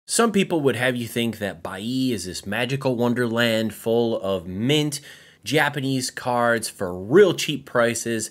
Some people would have you think that Buyee is this magical wonderland full of mint Japanese cards for real cheap prices,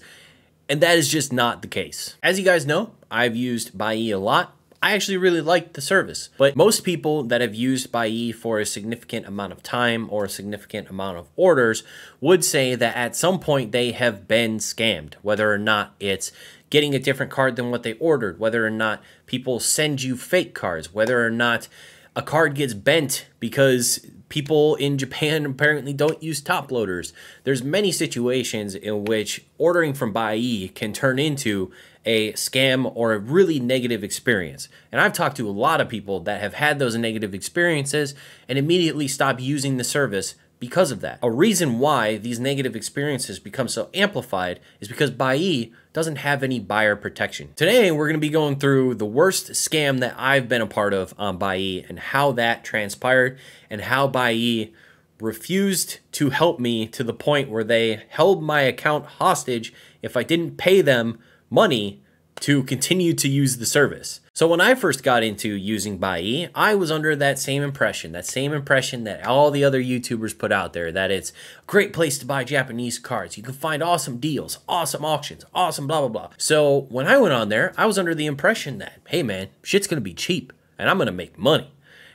and that is just not the case. As you guys know, I've used Buyee a lot. I actually really like the service, but most people that have used Buyee for a significant amount of time or a significant amount of orders would say that at some point they have been scammed, whether or not it's getting a different card than what they ordered, whether or not people send you fake cards, whether or not a card gets bent because people in Japan apparently don't use top loaders. There's many situations in which ordering from Buyee can turn into a scam or a really negative experience. And I've talked to a lot of people that have had those negative experiences and immediately stopped using the service because of that. A reason why these negative experiences become so amplified is because Buyee doesn't have any buyer protection. Today, we're going to be going through the worst scam that I've been a part of on Buyee and how that transpired and how Buyee refused to help me to the point where they held my account hostage if I didn't pay them money to continue to use the service. So when I first got into using Buyee, I was under that same impression that all the other YouTubers put out there, that it's a great place to buy Japanese cards. You can find awesome deals, awesome auctions, awesome blah, blah, blah. So when I went on there, I was under the impression that, hey man, shit's gonna be cheap and I'm gonna make money.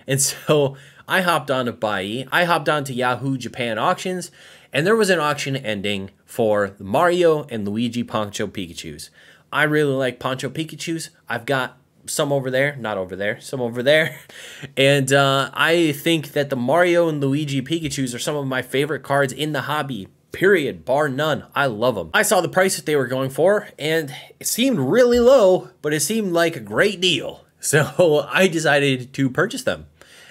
And so I hopped onto Buyee, I hopped onto Yahoo Japan auctions, and there was an auction ending for the Mario and Luigi Poncho Pikachus. I really like Poncho Pikachus. I've got some over there, not over there, some over there. And I think that the Mario and Luigi Pikachus are some of my favorite cards in the hobby, period, bar none. I love them. I saw the price that they were going for, and it seemed really low, but it seemed like a great deal. So I decided to purchase them.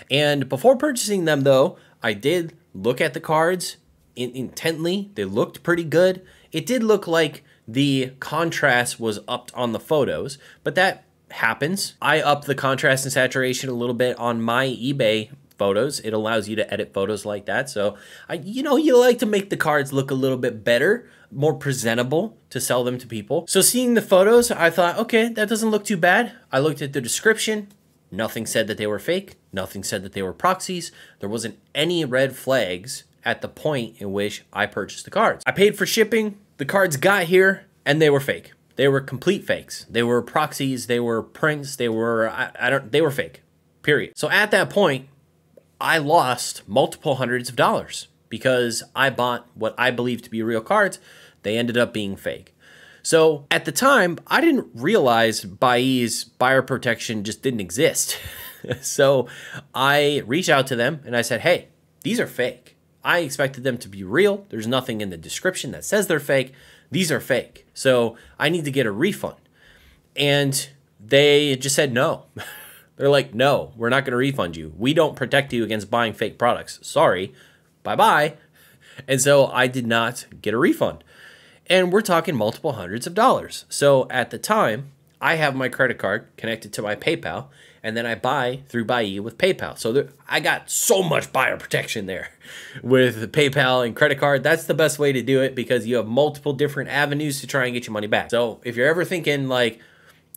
And before purchasing them, though, I did look at the cards intently. They looked pretty good. It did look like the contrast was upped on the photos, but that happens. I upped the contrast and saturation a little bit on my eBay photos. It allows you to edit photos like that. So you like to make the cards look a little bit better, more presentable to sell them to people. So seeing the photos, I thought, okay, that doesn't look too bad. I looked at the description. Nothing said that they were fake. Nothing said that they were proxies. There wasn't any red flags at the point in which I purchased the cards. I paid for shipping. The cards got here and they were fake. They were complete fakes. They were proxies. They were prints. They were, they were fake, period. So at that point, I lost multiple hundreds of dollars because I bought what I believed to be real cards. They ended up being fake. So at the time, I didn't realize Buyee's buyer protection just didn't exist. So I reached out to them and I said, hey, these are fake. I expected them to be real. There's nothing in the description that says they're fake. These are fake. So I need to get a refund. And they just said no. They're like, no, we're not going to refund you. We don't protect you against buying fake products. Sorry. Bye-bye. And so I did not get a refund. And we're talking multiple hundreds of dollars. So at the time, I have my credit card connected to my PayPal, and then I buy through Buyee with PayPal. So I got so much buyer protection there with PayPal and credit card. That's the best way to do it because you have multiple different avenues to try and get your money back. So if you're ever thinking like,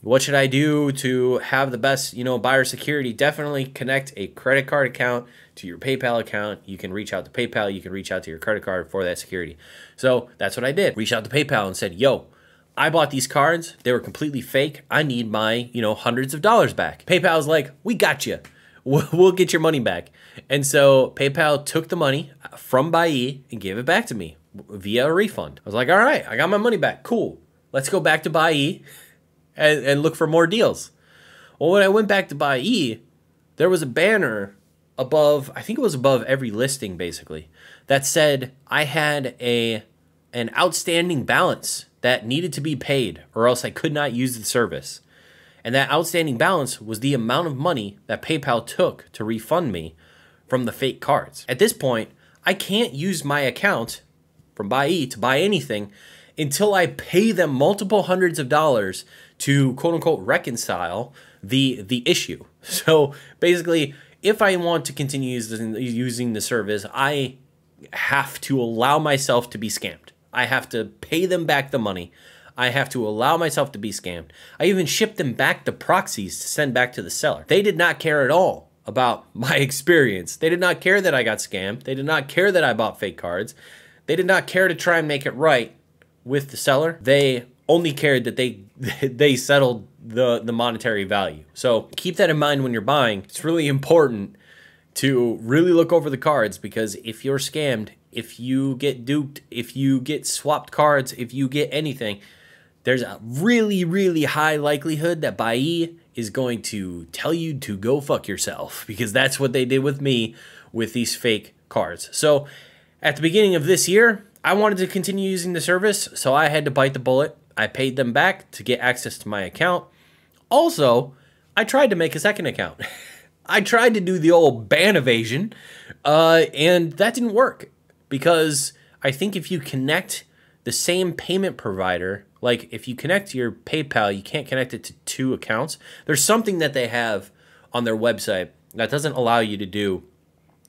what should I do to have the best, buyer security? Definitely connect a credit card account to your PayPal account. You can reach out to PayPal. You can reach out to your credit card for that security. So that's what I did. Reached out to PayPal and said, yo, I bought these cards. They were completely fake. I need my, hundreds of dollars back. PayPal's like, we got you. We'll get your money back. And so PayPal took the money from Buyee and gave it back to me via a refund. I was like, all right, I got my money back. Cool. Let's go back to Buyee and look for more deals. Well, when I went back to Buyee, there was a banner above, I think it was above every listing basically, that said I had an outstanding balance that needed to be paid or else I could not use the service. And that outstanding balance was the amount of money that PayPal took to refund me from the fake cards. At this point, I can't use my account from Buyee to buy anything until I pay them multiple hundreds of dollars to quote unquote reconcile the issue. So basically, if I want to continue using the service, I have to allow myself to be scammed. I have to pay them back the money. I have to allow myself to be scammed. I even shipped them back the proxies to send back to the seller. They did not care at all about my experience. They did not care that I got scammed. They did not care that I bought fake cards. They did not care to try and make it right with the seller. They only cared that they settled the monetary value. So keep that in mind when you're buying. It's really important to really look over the cards, because if you're scammed, if you get duped, if you get swapped cards, if you get anything, there's a really, really high likelihood that Buyee is going to tell you to go fuck yourself, because that's what they did with me with these fake cards. So at the beginning of this year, I wanted to continue using the service, so I had to bite the bullet. I paid them back to get access to my account. Also, I tried to make a second account. I tried to do the old ban evasion, and that didn't work, because I think if you connect the same payment provider, like if you connect your PayPal, you can't connect it to 2 accounts. There's something that they have on their website that doesn't allow you to do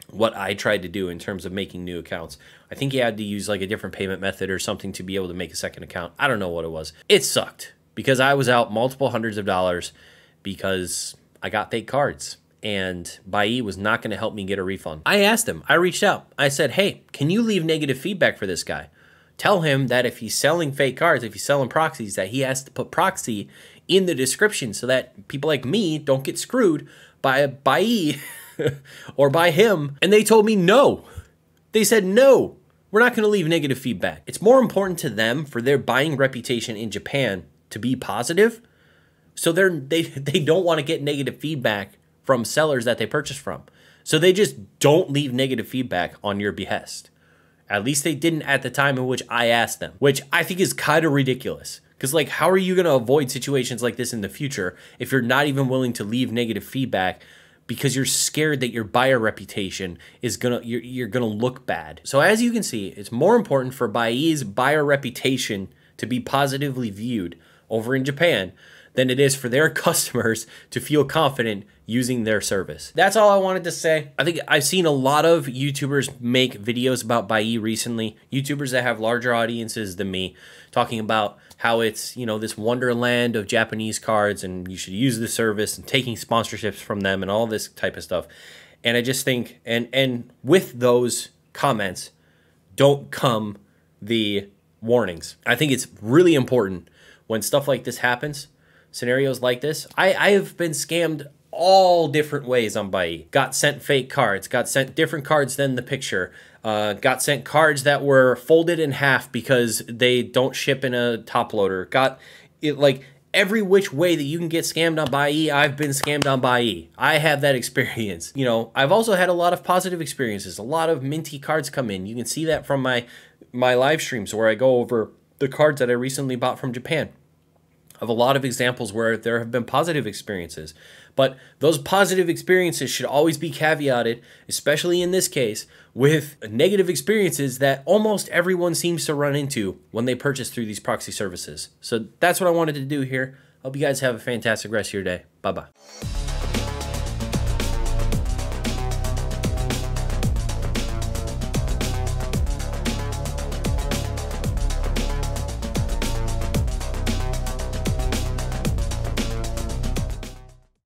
what I tried to do in terms of making new accounts. I think you had to use like a different payment method or something to be able to make a second account. I don't know what it was. It sucked because I was out multiple hundreds of dollars because I got fake cards, and Buyee was not going to help me get a refund. I asked him, I reached out. I said, hey, can you leave negative feedback for this guy? Tell him that if he's selling fake cards, if he's selling proxies, that he has to put proxy in the description so that people like me don't get screwed by a Buyee or by him. And they told me no. They said, no, we're not going to leave negative feedback. It's more important to them for their buying reputation in Japan to be positive. So they don't want to get negative feedback from sellers that they purchase from. So they just don't leave negative feedback on your behest. At least they didn't at the time in which I asked them, which I think is kind of ridiculous. Because, like, how are you going to avoid situations like this in the future if you're not even willing to leave negative feedback because you're scared that your buyer reputation is you're gonna look bad? So as you can see, it's more important for Buyee's buyer reputation to be positively viewed over in Japan than it is for their customers to feel confident using their service. That's all I wanted to say. I think I've seen a lot of YouTubers make videos about Buyee recently, YouTubers that have larger audiences than me, talking about how it's, you know, this wonderland of Japanese cards and you should use the service and taking sponsorships from them and all this type of stuff. And I just think, and with those comments don't come the warnings. I think it's really important when stuff like this happens, scenarios like this. I have been scammed all different ways on Buyee. Got sent fake cards, got sent different cards than the picture, got sent cards that were folded in half because they don't ship in a top loader. Got it, like every which way that you can get scammed on Buyee, I've been scammed on Buyee. I have that experience. You know, I've also had a lot of positive experiences. A lot of minty cards come in. You can see that from my live streams where I go over the cards that I recently bought from Japan. Of a lot of examples where there have been positive experiences. But those positive experiences should always be caveated, especially in this case, with negative experiences that almost everyone seems to run into when they purchase through these proxy services. So that's what I wanted to do here. Hope you guys have a fantastic rest of your day. Bye-bye.